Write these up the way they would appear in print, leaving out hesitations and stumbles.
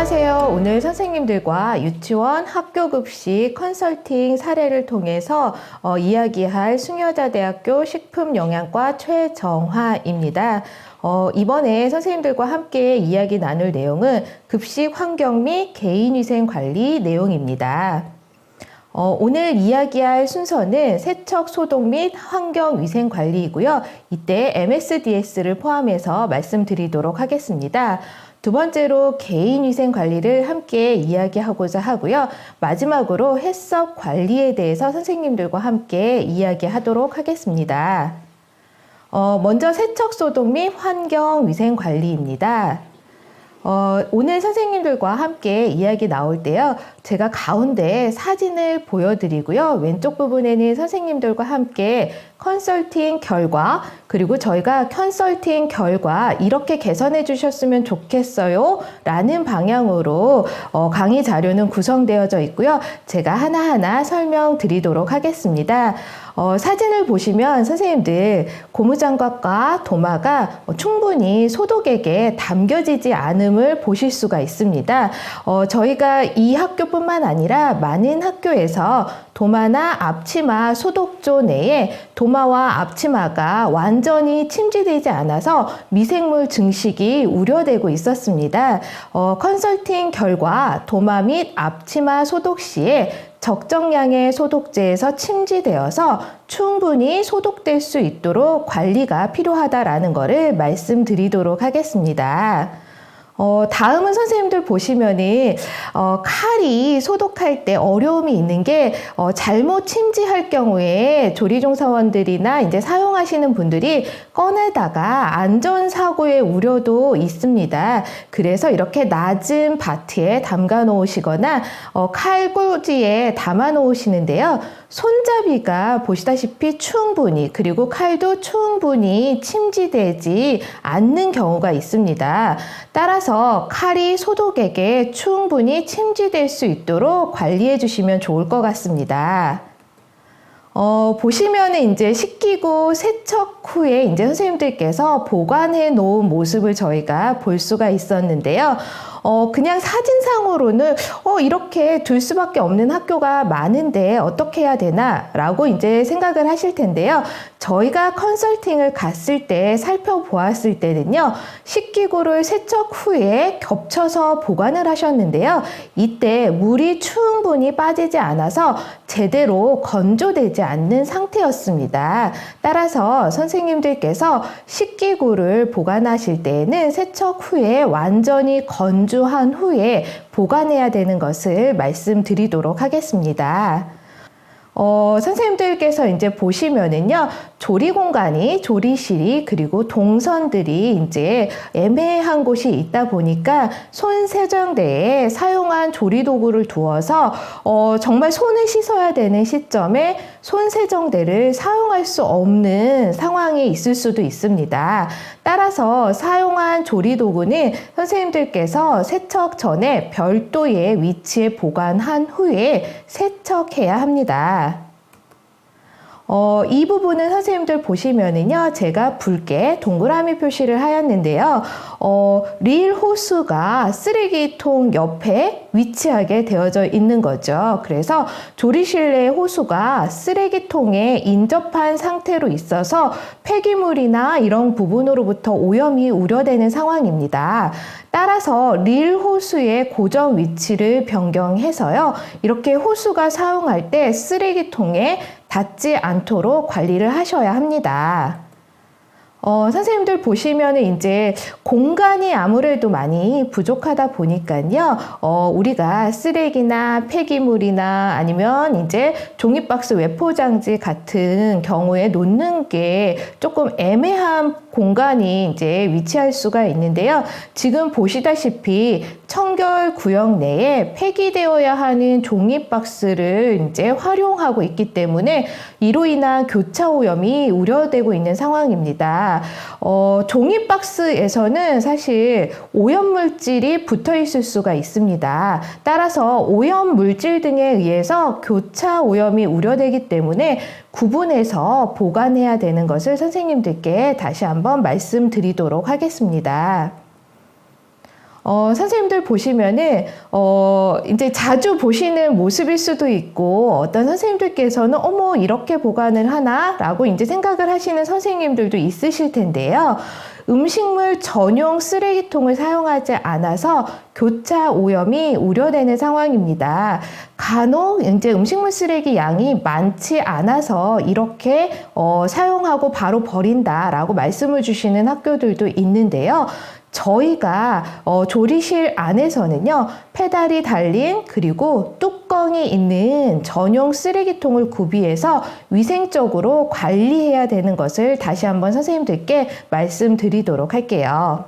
안녕하세요. 오늘 선생님들과 유치원 학교급식 컨설팅 사례를 통해서 이야기할 숭여자대학교 식품영양과 최정화입니다. 이번에 선생님들과 함께 이야기 나눌 내용은 급식 환경 및 개인위생관리 내용입니다. 오늘 이야기할 순서는 세척 소독 및 환경위생관리이고요. 이때 MSDS를 포함해서 말씀드리도록 하겠습니다. 두 번째로 개인위생관리를 함께 이야기하고자 하고요. 마지막으로 해썹 관리에 대해서 선생님들과 함께 이야기하도록 하겠습니다. 먼저 세척 소독 및 환경위생관리입니다. 오늘 선생님들과 함께 이야기 나올 때요. 제가 가운데 사진을 보여드리고요. 왼쪽 부분에는 선생님들과 함께 컨설팅 결과, 그리고 저희가 컨설팅 결과 이렇게 개선해 주셨으면 좋겠어요 라는 방향으로 강의 자료는 구성되어져 있고요. 제가 하나하나 설명드리도록 하겠습니다. 사진을 보시면 선생님들 고무장갑과 도마가 충분히 소독액에 담겨지지 않음을 보실 수가 있습니다. 저희가 이 학교뿐만 아니라 많은 학교에서 도마나 앞치마 소독조 내에 도마와 앞치마가 완전히 침지되지 않아서 미생물 증식이 우려되고 있었습니다. 컨설팅 결과 도마 및 앞치마 소독 시에 적정량의 소독제에서 침지되어서 충분히 소독될 수 있도록 관리가 필요하다라는 것을 말씀드리도록 하겠습니다. 다음은 선생님들 보시면은 칼이 소독할 때 어려움이 있는 게 잘못 침지할 경우에 조리종사원들이나 이제 사용하시는 분들이 꺼내다가 안전사고의 우려도 있습니다. 그래서 이렇게 낮은 바트에 담가 놓으시거나 칼꽂이에 담아 놓으시는데요. 손잡이가 보시다시피 충분히, 그리고 칼도 충분히 침지되지 않는 경우가 있습니다. 따라서 칼이 소독액에 충분히 침지될 수 있도록 관리해 주시면 좋을 것 같습니다. 보시면은 이제 씻기고 세척 후에 이제 선생님들께서 보관해 놓은 모습을 저희가 볼 수가 있었는데요. 그냥 사진상으로는 이렇게 둘 수밖에 없는 학교가 많은데 어떻게 해야 되나 라고 이제 생각을 하실 텐데요. 저희가 컨설팅을 갔을 때 살펴보았을 때는요, 식기구를 세척 후에 겹쳐서 보관을 하셨는데요. 이때 물이 충분히 빠지지 않아서 제대로 건조되지 않는 상태였습니다. 따라서 선생님들께서 식기구를 보관하실 때에는 세척 후에 완전히 건조한 후에 보관해야 되는 것을 말씀드리도록 하겠습니다. 선생님들께서 이제 보시면은요, 조리 공간이, 조리실이, 그리고 동선들이 이제 애매한 곳이 있다 보니까 손 세정대에 사용한 조리 도구를 두어서 정말 손을 씻어야 되는 시점에 손 세정대를 사용할 수 없는 상황이 있을 수도 있습니다. 따라서 사용한 조리 도구는 선생님들께서 세척 전에 별도의 위치에 보관한 후에 세척해야 합니다. 이 부분은 선생님들 보시면은요, 제가 붉게 동그라미 표시를 하였는데요. 릴 호수가 쓰레기통 옆에 위치하게 되어져 있는 거죠. 그래서 조리실 내 호수가 쓰레기통에 인접한 상태로 있어서 폐기물이나 이런 부분으로부터 오염이 우려되는 상황입니다. 따라서 릴 호수의 고정 위치를 변경해서요, 이렇게 호수가 사용할 때 쓰레기통에 닿지 않도록 관리를 하셔야 합니다. 선생님들 보시면은 이제 공간이 아무래도 많이 부족하다 보니까요, 우리가 쓰레기나 폐기물이나 아니면 이제 종이박스 외포장지 같은 경우에 놓는 게 조금 애매한 공간이 이제 위치할 수가 있는데요. 지금 보시다시피 청결 구역 내에 폐기되어야 하는 종이박스를 이제 활용하고 있기 때문에 이로 인한 교차 오염이 우려되고 있는 상황입니다. 종이박스에서는 사실 오염물질이 붙어 있을 수가 있습니다. 따라서 오염물질 등에 의해서 교차 오염이 우려되기 때문에 구분해서 보관해야 되는 것을 선생님들께 다시 한번 말씀드리도록 하겠습니다. 선생님들 보시면은, 이제 자주 보시는 모습일 수도 있고, 어떤 선생님들께서는, 어머, 이렇게 보관을 하나? 라고 이제 생각을 하시는 선생님들도 있으실 텐데요. 음식물 전용 쓰레기통을 사용하지 않아서 교차 오염이 우려되는 상황입니다. 간혹 이제 음식물 쓰레기 양이 많지 않아서 이렇게 사용하고 바로 버린다라고 말씀을 주시는 학교들도 있는데요. 저희가 조리실 안에서는요, 페달이 달린 그리고 뚜껑이 있는 전용 쓰레기통을 구비해서 위생적으로 관리해야 되는 것을 다시 한번 선생님들께 말씀드리도록 할게요.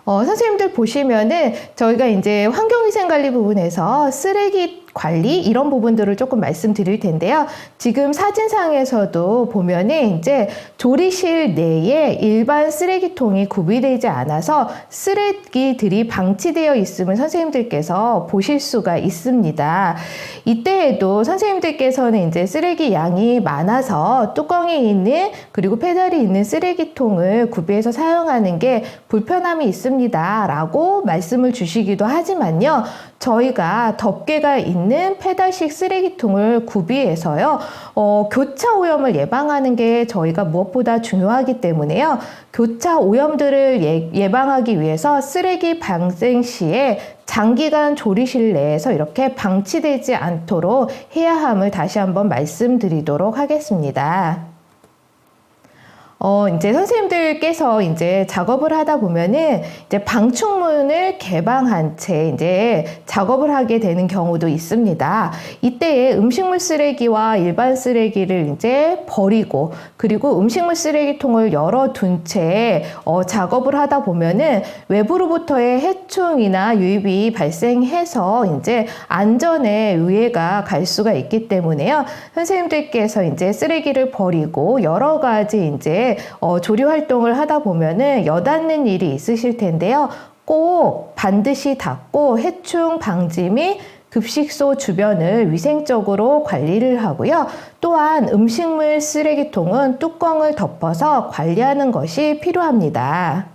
선생님들 보시면은 저희가 이제 환경위생관리 부분에서 쓰레기 관리 이런 부분들을 조금 말씀드릴 텐데요. 지금 사진상에서도 보면은 이제 조리실 내에 일반 쓰레기통이 구비되지 않아서 쓰레기들이 방치되어 있음을 선생님들께서 보실 수가 있습니다. 이때에도 선생님들께서는 이제 쓰레기 양이 많아서 뚜껑이 있는 그리고 페달이 있는 쓰레기통을 구비해서 사용하는 게 불편함이 있습니다 라고 말씀을 주시기도 하지만요. 저희가 덮개가 있는 페달식 쓰레기통을 구비해서요, 교차 오염을 예방하는 게 저희가 무엇보다 중요하기 때문에요. 교차 오염들을 예방하기 위해서 쓰레기 발생 시에 장기간 조리실 내에서 이렇게 방치되지 않도록 해야 함을 다시 한번 말씀드리도록 하겠습니다. 이제 선생님들께서 이제 작업을 하다 보면은 이제 방충문을 개방한 채 이제 작업을 하게 되는 경우도 있습니다. 이때에 음식물 쓰레기와 일반 쓰레기를 이제 버리고 그리고 음식물 쓰레기통을 열어둔 채 작업을 하다 보면은 외부로부터의 해충이나 유입이 발생해서 이제 안전에 위해가 갈 수가 있기 때문에요. 선생님들께서 이제 쓰레기를 버리고 여러 가지 이제 조리 활동을 하다 보면은 여닫는 일이 있으실 텐데요. 꼭 반드시 닫고 해충 방지 및 급식소 주변을 위생적으로 관리를 하고요. 또한 음식물 쓰레기통은 뚜껑을 덮어서 관리하는 것이 필요합니다.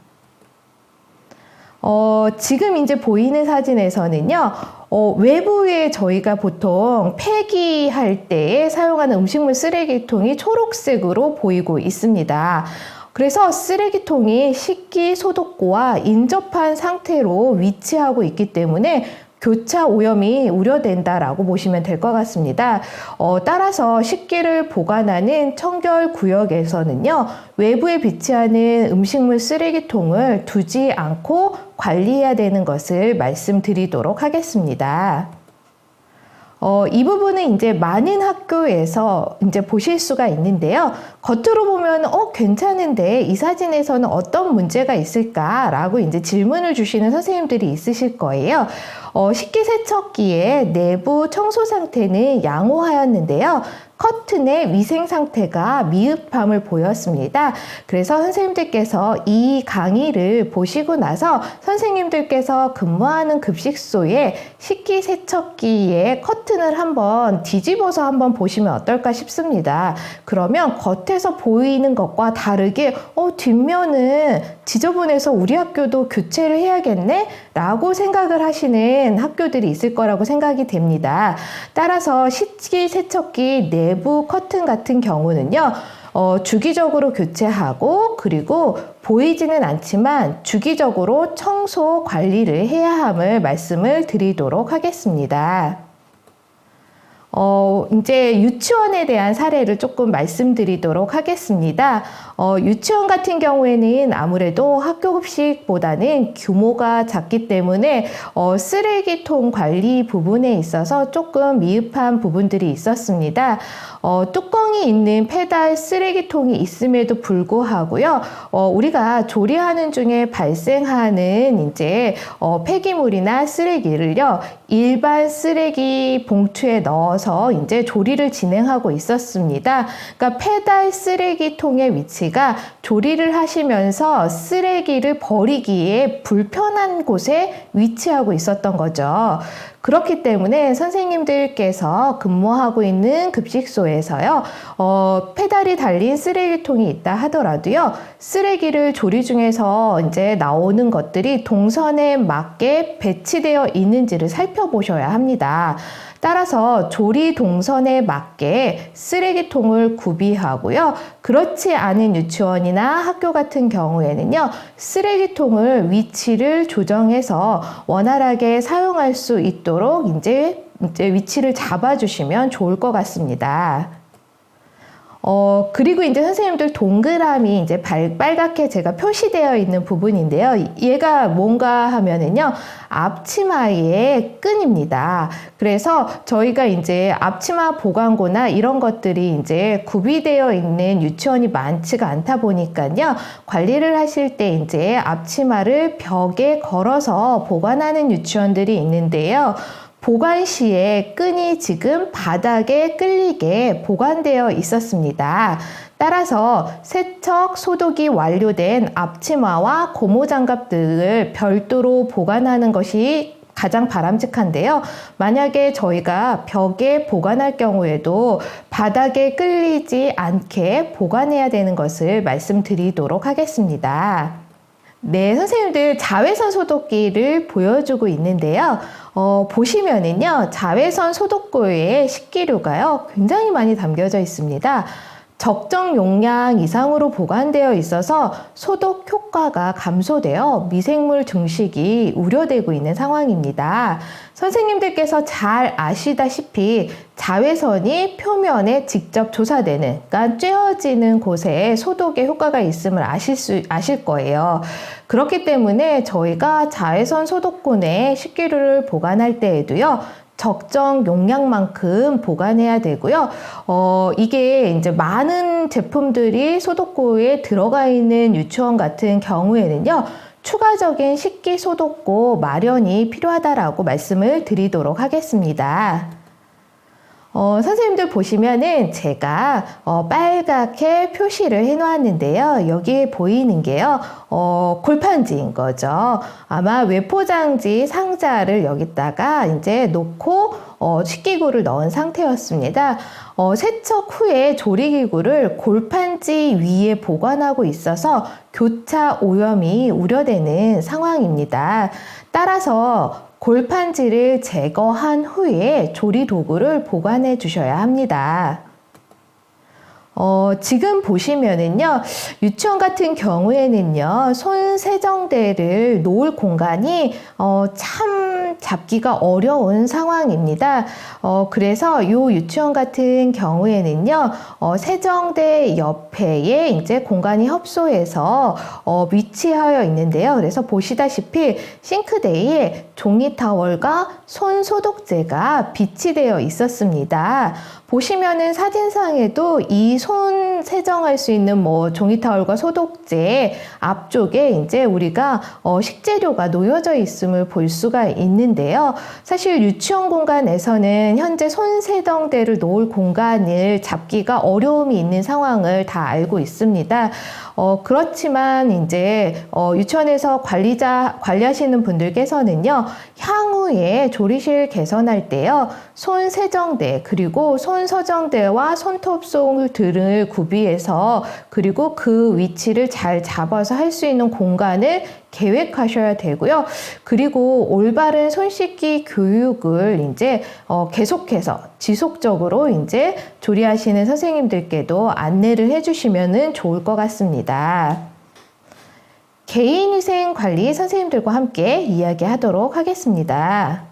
지금 이제 보이는 사진에서는요, 외부에 저희가 보통 폐기할 때 사용하는 음식물 쓰레기통이 초록색으로 보이고 있습니다. 그래서 쓰레기통이 식기 소독고와 인접한 상태로 위치하고 있기 때문에 교차 오염이 우려된다라고 보시면 될 것 같습니다. 따라서 식기를 보관하는 청결 구역에서는요, 외부에 비치하는 음식물 쓰레기통을 두지 않고 관리해야 되는 것을 말씀드리도록 하겠습니다. 이 부분은 이제 많은 학교에서 이제 보실 수가 있는데요. 겉으로 보면 괜찮은데 이 사진에서는 어떤 문제가 있을까라고 이제 질문을 주시는 선생님들이 있으실 거예요. 식기세척기의 내부 청소 상태는 양호하였는데요. 커튼의 위생 상태가 미흡함을 보였습니다. 그래서 선생님들께서 이 강의를 보시고 나서 선생님들께서 근무하는 급식소에 식기세척기의 커튼을 한번 뒤집어서 한번 보시면 어떨까 싶습니다. 그러면 겉에서 보이는 것과 다르게 뒷면은 지저분해서 우리 학교도 교체를 해야겠네? 라고 생각을 하시는 학교들이 있을 거라고 생각이 됩니다. 따라서 식기세척기 내부 커튼 같은 경우는요, 주기적으로 교체하고 그리고 보이지는 않지만 주기적으로 청소 관리를 해야 함을 말씀을 드리도록 하겠습니다. 이제 유치원에 대한 사례를 조금 말씀드리도록 하겠습니다. 유치원 같은 경우에는 아무래도 학교 급식보다는 규모가 작기 때문에 쓰레기통 관리 부분에 있어서 조금 미흡한 부분들이 있었습니다. 뚜껑이 있는 페달 쓰레기통이 있음에도 불구하고요, 우리가 조리하는 중에 발생하는 이제 폐기물이나 쓰레기를요, 일반 쓰레기 봉투에 넣어서 넣어서 이제 조리를 진행하고 있었습니다. 그러니까 페달 쓰레기통의 위치가 조리를 하시면서 쓰레기를 버리기에 불편한 곳에 위치하고 있었던 거죠. 그렇기 때문에 선생님들께서 근무하고 있는 급식소에서요, 페달이 달린 쓰레기통이 있다 하더라도요, 쓰레기를 조리 중에서 이제 나오는 것들이 동선에 맞게 배치되어 있는지를 살펴보셔야 합니다. 따라서 조리 동선에 맞게 쓰레기통을 구비하고요. 그렇지 않은 유치원이나 학교 같은 경우에는요, 쓰레기통을 위치를 조정해서 원활하게 사용할 수 있도록 이제 위치를 잡아주시면 좋을 것 같습니다. 그리고 이제 선생님들 동그라미 이제 빨갛게 제가 표시되어 있는 부분인데요. 얘가 뭔가 하면은요, 앞치마의 끈입니다. 그래서 저희가 이제 앞치마 보관고나 이런 것들이 이제 구비되어 있는 유치원이 많지가 않다 보니까요, 관리를 하실 때 이제 앞치마를 벽에 걸어서 보관하는 유치원들이 있는데요. 보관 시에 끈이 지금 바닥에 끌리게 보관되어 있었습니다. 따라서 세척, 소독이 완료된 앞치마와 고무장갑 등을 별도로 보관하는 것이 가장 바람직한데요. 만약에 저희가 벽에 보관할 경우에도 바닥에 끌리지 않게 보관해야 되는 것을 말씀드리도록 하겠습니다. 네, 선생님들 자외선 소독기를 보여주고 있는데요. 보시면은요, 자외선 소독구에 식기류가요, 굉장히 많이 담겨져 있습니다. 적정 용량 이상으로 보관되어 있어서 소독 효과가 감소되어 미생물 증식이 우려되고 있는 상황입니다. 선생님들께서 잘 아시다시피 자외선이 표면에 직접 조사되는, 그러니까 쬐어지는 곳에 소독의 효과가 있음을 아실 거예요. 그렇기 때문에 저희가 자외선 소독구에 식기류를 보관할 때에도요, 적정 용량만큼 보관해야 되고요. 이게 이제 많은 제품들이 소독구에 들어가 있는 유치원 같은 경우에는요, 추가적인 식기 소독구 마련이 필요하다라고 말씀을 드리도록 하겠습니다. 선생님들 보시면은 제가 빨갛게 표시를 해 놓았는데요. 여기에 보이는 게요, 골판지인 거죠. 아마 외포장지 상자를 여기다가 이제 놓고 식기구를 넣은 상태였습니다. 세척 후에 조리기구를 골판지 위에 보관하고 있어서 교차 오염이 우려되는 상황입니다. 따라서 골판지를 제거한 후에 조리 도구를 보관해 주셔야 합니다. 지금 보시면은요, 유치원 같은 경우에는요, 손 세정대를 놓을 공간이 참 잡기가 어려운 상황입니다. 그래서 이 유치원 같은 경우에는요, 세정대 옆에 이제 공간이 협소해서 위치하여 있는데요. 그래서 보시다시피 싱크대에 종이 타월과 손 소독제가 비치되어 있었습니다. 보시면은 사진상에도 이 손 세정할 수 있는 뭐 종이 타월과 소독제 앞쪽에 이제 우리가 식재료가 놓여져 있음을 볼 수가 있는데요. 사실 유치원 공간에서는 현재 손 세정대를 놓을 공간을 잡기가 어려움이 있는 상황을 다 알고 있습니다. 그렇지만 이제 유치원에서 관리하시는 분들께서는요, 향후에 조리실 개선할 때요, 손 세정대 그리고 손 서정대와 손톱송 등을 구비해서 그리고 그 위치를 잘 잡아서 할 수 있는 공간을 계획하셔야 되고요. 그리고 올바른 손 씻기 교육을 이제 계속해서 지속적으로 이제 조리하시는 선생님들께도 안내를 해주시면 좋을 것 같습니다. 개인위생 관리 선생님들과 함께 이야기하도록 하겠습니다.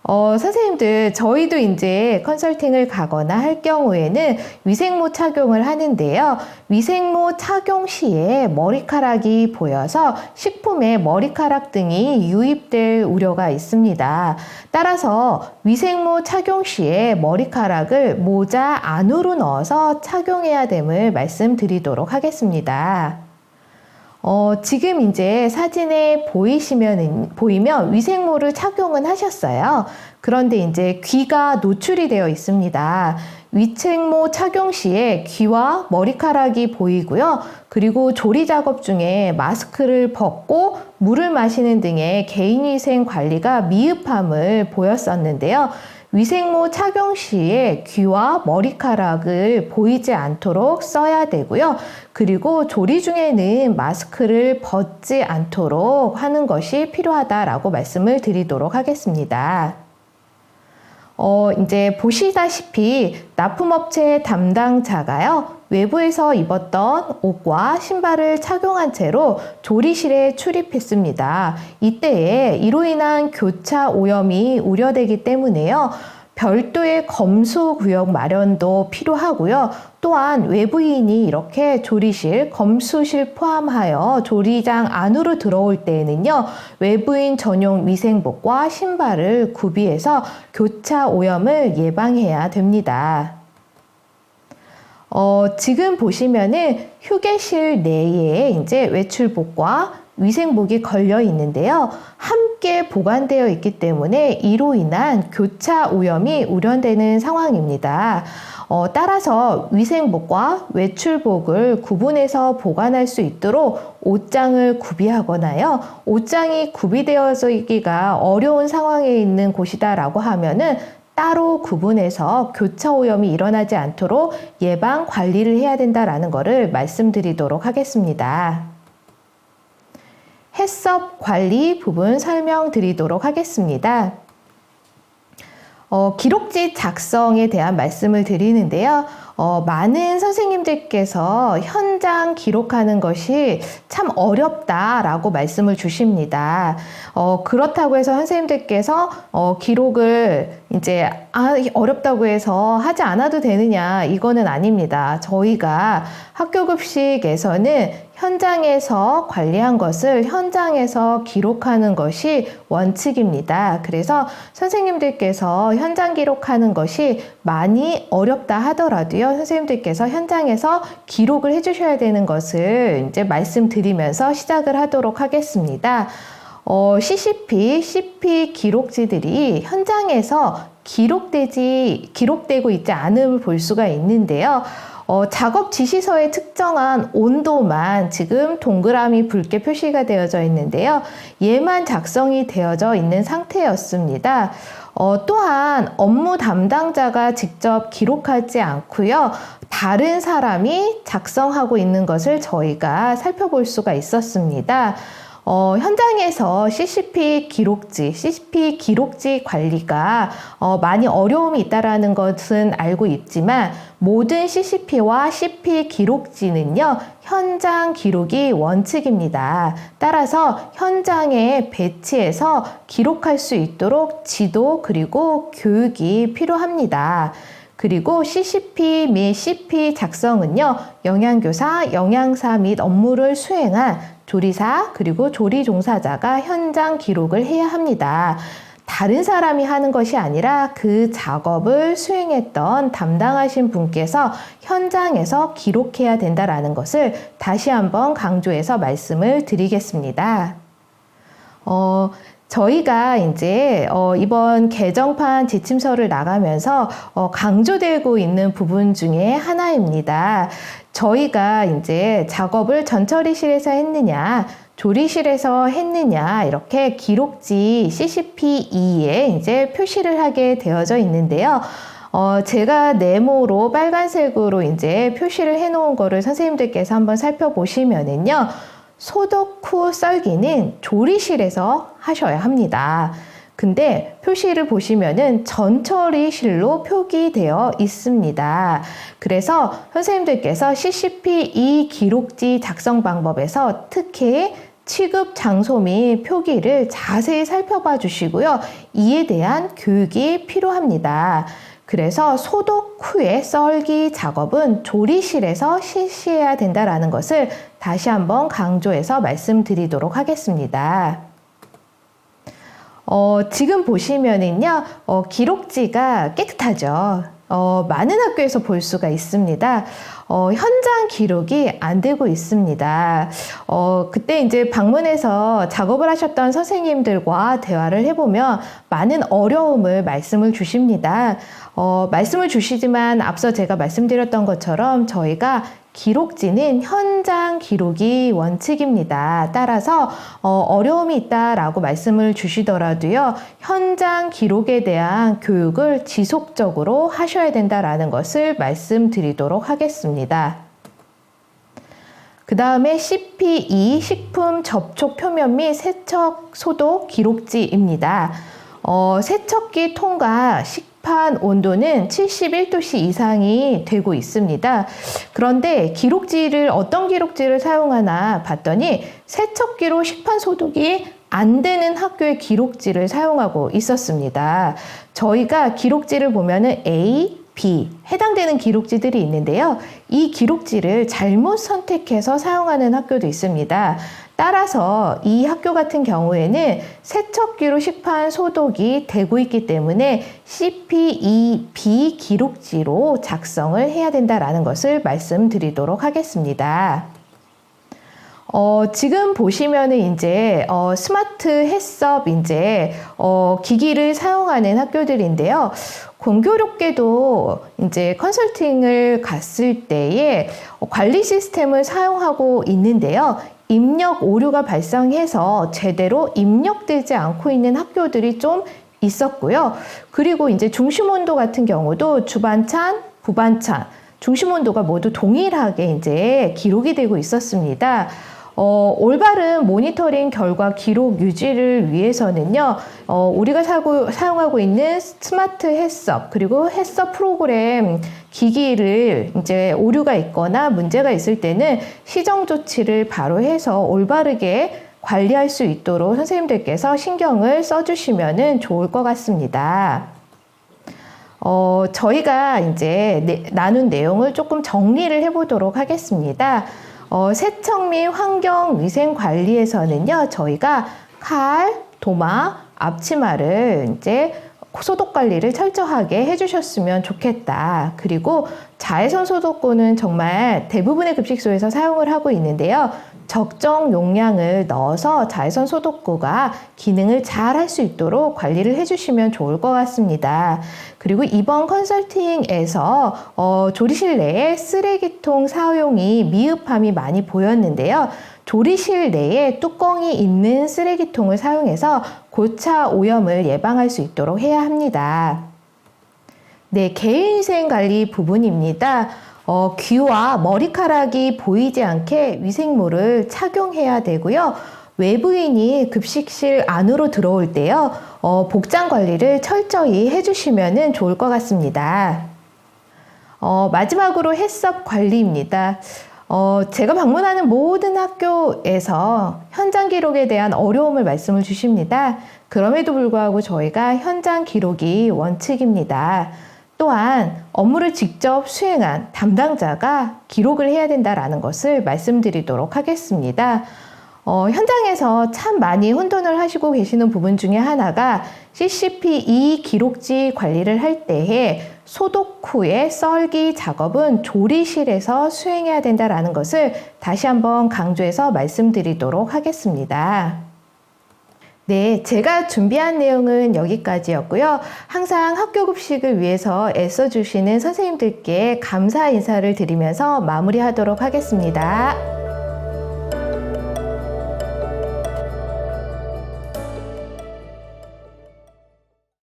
선생님들, 저희도 이제 컨설팅을 가거나 할 경우에는 위생모 착용을 하는데요. 위생모 착용 시에 머리카락이 보여서 식품에 머리카락 등이 유입될 우려가 있습니다. 따라서 위생모 착용 시에 머리카락을 모자 안으로 넣어서 착용해야 됨을 말씀드리도록 하겠습니다. 지금 이제 사진에 보이면 위생모를 착용은 하셨어요. 그런데 이제 귀가 노출이 되어 있습니다. 위생모 착용 시에 귀와 머리카락이 보이고요. 그리고 조리 작업 중에 마스크를 벗고 물을 마시는 등의 개인위생 관리가 미흡함을 보였었는데요. 위생모 착용 시에 귀와 머리카락을 보이지 않도록 써야 되고요. 그리고 조리 중에는 마스크를 벗지 않도록 하는 것이 필요하다라고 말씀을 드리도록 하겠습니다. 이제 보시다시피 납품업체 담당자가요, 외부에서 입었던 옷과 신발을 착용한 채로 조리실에 출입했습니다. 이때에 이로 인한 교차 오염이 우려되기 때문에요, 별도의 검수 구역 마련도 필요하고요. 또한 외부인이 이렇게 조리실, 검수실 포함하여 조리장 안으로 들어올 때에는요, 외부인 전용 위생복과 신발을 구비해서 교차 오염을 예방해야 됩니다. 지금 보시면은 휴게실 내에 이제 외출복과 위생복이 걸려 있는데요. 함께 보관되어 있기 때문에 이로 인한 교차 오염이 우려되는 상황입니다. 따라서 위생복과 외출복을 구분해서 보관할 수 있도록 옷장을 구비하거나요, 옷장이 구비되어서 있기가 어려운 상황에 있는 곳이다라고 하면은 따로 구분해서 교차 오염이 일어나지 않도록 예방 관리를 해야 된다라는 것을 말씀드리도록 하겠습니다. 해썹 관리 부분 설명드리도록 하겠습니다. 기록지 작성에 대한 말씀을 드리는데요. 많은 선생님들께서 현장 기록하는 것이 참 어렵다라고 말씀을 주십니다. 그렇다고 해서 선생님들께서 기록을 이제 어렵다고 해서 하지 않아도 되느냐, 이거는 아닙니다. 저희가 학교급식에서는 현장에서 관리한 것을 현장에서 기록하는 것이 원칙입니다. 그래서 선생님들께서 현장 기록하는 것이 많이 어렵다 하더라도요, 선생님들께서 현장에서 기록을 해주셔야 되는 것을 이제 말씀드리면서 시작을 하도록 하겠습니다. CP 기록지들이 현장에서 기록되고 있지 않음을 볼 수가 있는데요. 작업 지시서에 측정한 온도만 지금 동그라미 붉게 표시가 되어져 있는데요. 얘만 작성이 되어져 있는 상태였습니다. 또한 업무 담당자가 직접 기록하지 않고요, 다른 사람이 작성하고 있는 것을 저희가 살펴볼 수가 있었습니다. 현장에서 CP 기록지 관리가 많이 어려움이 있다는 것은 알고 있지만, 모든 CP와 CP 기록지는요, 현장 기록이 원칙입니다. 따라서 현장에 배치해서 기록할 수 있도록 지도 그리고 교육이 필요합니다. 그리고 CP 및 CP 작성은요, 영양교사, 영양사 및 업무를 수행한 조리사 그리고 조리 종사자가 현장 기록을 해야 합니다. 다른 사람이 하는 것이 아니라 그 작업을 수행했던 담당하신 분께서 현장에서 기록해야 된다라는 것을 다시 한번 강조해서 말씀을 드리겠습니다. 저희가 이제 이번 개정판 지침서를 나가면서 강조되고 있는 부분 중에 하나입니다. 저희가 이제 작업을 전처리실에서 했느냐, 조리실에서 했느냐, 이렇게 기록지 CP2에 이제 표시를 하게 되어져 있는데요. 제가 네모로 빨간색으로 이제 표시를 해 놓은 거를 선생님들께서 한번 살펴보시면은요, 소독 후 썰기는 조리실에서 하셔야 합니다. 근데 표시를 보시면은 전처리실로 표기되어 있습니다. 그래서 선생님들께서 CP2 기록지 작성 방법에서 특히 취급 장소 및 표기를 자세히 살펴봐 주시고요, 이에 대한 교육이 필요합니다. 그래서 소독 후에 썰기 작업은 조리실에서 실시해야 된다는 것을 다시 한번 강조해서 말씀드리도록 하겠습니다. 지금 보시면은요, 기록지가 깨끗하죠. 많은 학교에서 볼 수가 있습니다. 현장 기록이 안 되고 있습니다. 그때 이제 방문해서 작업을 하셨던 선생님들과 대화를 해보면 많은 어려움을 말씀을 주십니다. 말씀을 주시지만 앞서 제가 말씀드렸던 것처럼 저희가 기록지는 현장 기록이 원칙입니다. 따라서 어려움이 있다라고 말씀을 주시더라도요, 현장 기록에 대한 교육을 지속적으로 하셔야 된다라는 것을 말씀드리도록 하겠습니다. 그 다음에 CP2 식품 접촉 표면 및 세척 소독 기록지입니다. 세척기 통과 식판 온도는 71도씨 이상이 되고 있습니다. 그런데 기록지를 어떤 기록지를 사용하나 봤더니 세척기로 식판 소독이 안 되는 학교의 기록지를 사용하고 있었습니다. 저희가 기록지를 보면은 A, B 해당되는 기록지들이 있는데요. 이 기록지를 잘못 선택해서 사용하는 학교도 있습니다. 따라서 이 학교 같은 경우에는 세척기로 식판 소독이 되고 있기 때문에 CP2B 기록지로 작성을 해야 된다라는 것을 말씀드리도록 하겠습니다. 지금 보시면은 이제 스마트 해썹 이제 기기를 사용하는 학교들인데요. 공교롭게도 이제 컨설팅을 갔을 때에 관리 시스템을 사용하고 있는데요. 입력 오류가 발생해서 제대로 입력되지 않고 있는 학교들이 좀 있었고요. 그리고 이제 중심 온도 같은 경우도 주반찬, 부반찬, 중심 온도가 모두 동일하게 이제 기록이 되고 있었습니다. 올바른 모니터링 결과 기록 유지를 위해서는요, 우리가 사용하고 있는 스마트 해썹, 그리고 해썹 프로그램 기기를 이제 오류가 있거나 문제가 있을 때는 시정 조치를 바로 해서 올바르게 관리할 수 있도록 선생님들께서 신경을 써주시면 좋을 것 같습니다. 저희가 이제 나눈 내용을 조금 정리를 해보도록 하겠습니다. 세척 및 환경 위생 관리에서는요, 저희가 칼, 도마, 앞치마를 이제 소독 관리를 철저하게 해주셨으면 좋겠다. 그리고 자외선 소독구는 정말 대부분의 급식소에서 사용을 하고 있는데요. 적정 용량을 넣어서 자외선 소독구가 기능을 잘 할 수 있도록 관리를 해주시면 좋을 것 같습니다. 그리고 이번 컨설팅에서 조리실 내에 쓰레기통 사용이 미흡함이 많이 보였는데요. 조리실 내에 뚜껑이 있는 쓰레기통을 사용해서 고차 오염을 예방할 수 있도록 해야 합니다. 네, 개인위생 관리 부분입니다. 귀와 머리카락이 보이지 않게 위생모를 착용해야 되고요. 외부인이 급식실 안으로 들어올 때요, 복장 관리를 철저히 해주시면 좋을 것 같습니다. 마지막으로 해썹 관리입니다. 제가 방문하는 모든 학교에서 현장 기록에 대한 어려움을 말씀을 주십니다. 그럼에도 불구하고 저희가 현장 기록이 원칙입니다. 또한 업무를 직접 수행한 담당자가 기록을 해야 된다는 것을 말씀드리도록 하겠습니다. 현장에서 참 많이 혼돈을 하시고 계시는 부분 중에 하나가 CCP2 기록지 관리를 할 때에 소독 후에 썰기 작업은 조리실에서 수행해야 된다는 것을 다시 한번 강조해서 말씀드리도록 하겠습니다. 네, 제가 준비한 내용은 여기까지였고요. 항상 학교 급식을 위해서 애써주시는 선생님들께 감사 인사를 드리면서 마무리하도록 하겠습니다.